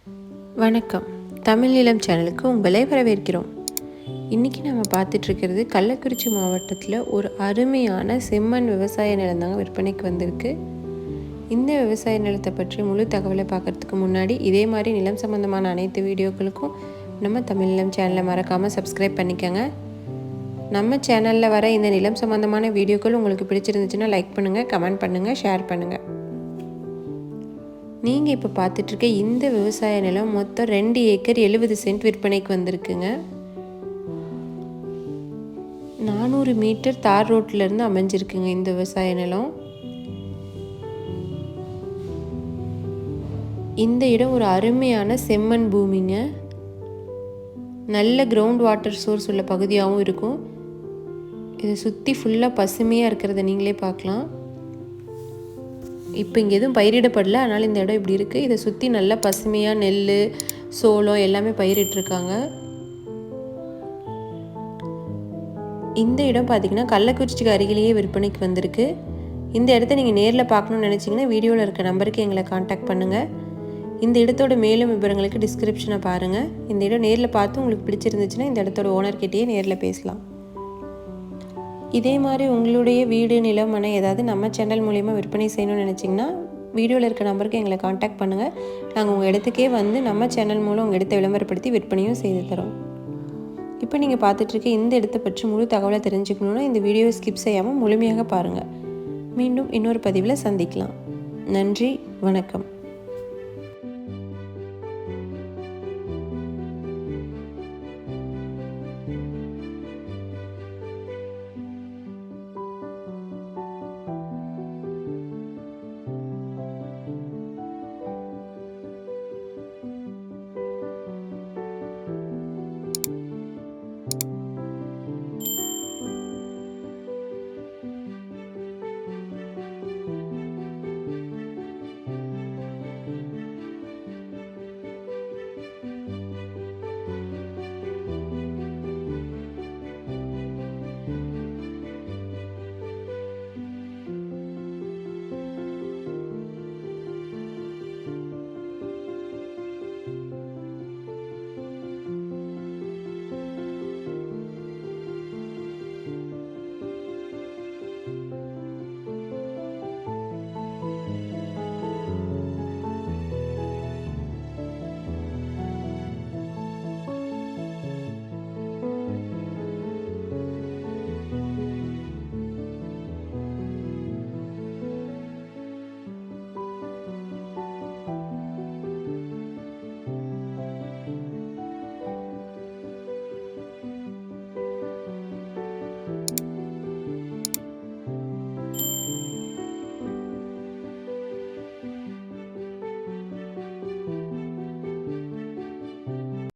வணக்கம். தமிழ் நிலம் சேனலுக்கு உங்களை வரவேற்கிறோம். இன்றைக்கி நம்ம பார்த்துட்ருக்கிறது கள்ளக்குறிச்சி மாவட்டத்தில் ஒரு அருமையான செம்மண் விவசாய நிலம் தாங்க விற்பனைக்கு வந்திருக்கு. இந்த விவசாய நிலத்தை பற்றி முழு தகவலை பார்க்குறதுக்கு முன்னாடி இதே மாதிரி நிலம் சம்மந்தமான அனைத்து வீடியோக்களுக்கும் நம்ம தமிழ் நிலம் சேனலை மறக்காமல் சப்ஸ்கிரைப் பண்ணிக்கோங்க. நம்ம சேனலில் வர இந்த நிலம் சம்மந்தமான வீடியோக்கள் உங்களுக்கு பிடிச்சிருந்துச்சுன்னா லைக் பண்ணுங்கள், கமெண்ட் பண்ணுங்கள், ஷேர் பண்ணுங்கள். நீங்கள் இப்போ பார்த்துட்ருக்க இந்த விவசாய நிலம் மொத்தம் 2 ஏக்கர் 70 சென்ட் விற்பனைக்கு வந்திருக்குங்க. 400 மீட்டர் தார் ரோட்டிலேருந்து அமைஞ்சிருக்குங்க இந்த விவசாய நிலம். இந்த இடம் ஒரு அருமையான செம்மண் பூமிங்க. நல்ல கிரவுண்ட் வாட்டர் சோர்ஸ் உள்ள பகுதியாகவும் இருக்கும். இதை சுற்றி ஃபுல்லாக பசுமையாக இருக்கிறத நீங்களே பார்க்கலாம். இப்போ இங்கே எதுவும் பயிரிடப்படலை, அதனால் இந்த இடம் இப்படி இருக்குது. இதை சுற்றி நல்லா பசுமையாக நெல், சோளம் எல்லாமே பயிரிட்டிருக்காங்க. இந்த இடம் பார்த்திங்கன்னா கள்ளக்குறிச்சிக்கு அருகிலேயே விற்பனைக்கு வந்திருக்கு. இந்த இடத்த நீங்கள் நேரில் பார்க்கணுன்னு நினச்சிங்கன்னா வீடியோவில் இருக்க நம்பருக்கு எங்களை காண்டாக்ட் பண்ணுங்கள். இந்த இடத்தோட மேலும் விவரங்களுக்கு டிஸ்கிரிப்ஷனை பாருங்கள். இந்த இடம் நேரில் பார்த்து உங்களுக்கு பிடிச்சிருந்துச்சுன்னா இந்த இடத்தோட ஓனர்கிட்டயே நேரில் பேசலாம். இதே மாதிரி உங்களுடைய வீடு, நிலம், மனை ஏதாவது நம்ம சேனல் மூலிமா விற்பனை செய்யணும்னு நினச்சிங்கன்னா வீடியோவில் இருக்க நம்பருக்கு எங்களை காண்டாக்ட் பண்ணுங்கள். நாங்கள் உங்கள் இடத்துக்கே வந்து நம்ம சேனல் மூலம் உங்கள் இடத்தை விளம்பரப்படுத்தி விற்பனையும் செய்து தரோம். இப்போ நீங்கள் பார்த்துட்ருக்க இந்த இடத்தை பற்றி முழு தகவலை தெரிஞ்சுக்கணுன்னா இந்த வீடியோவை ஸ்கிப் செய்யாமல் முழுமையாக பாருங்கள். மீண்டும் இன்னொரு பதிவில் சந்திக்கலாம். நன்றி, வணக்கம்.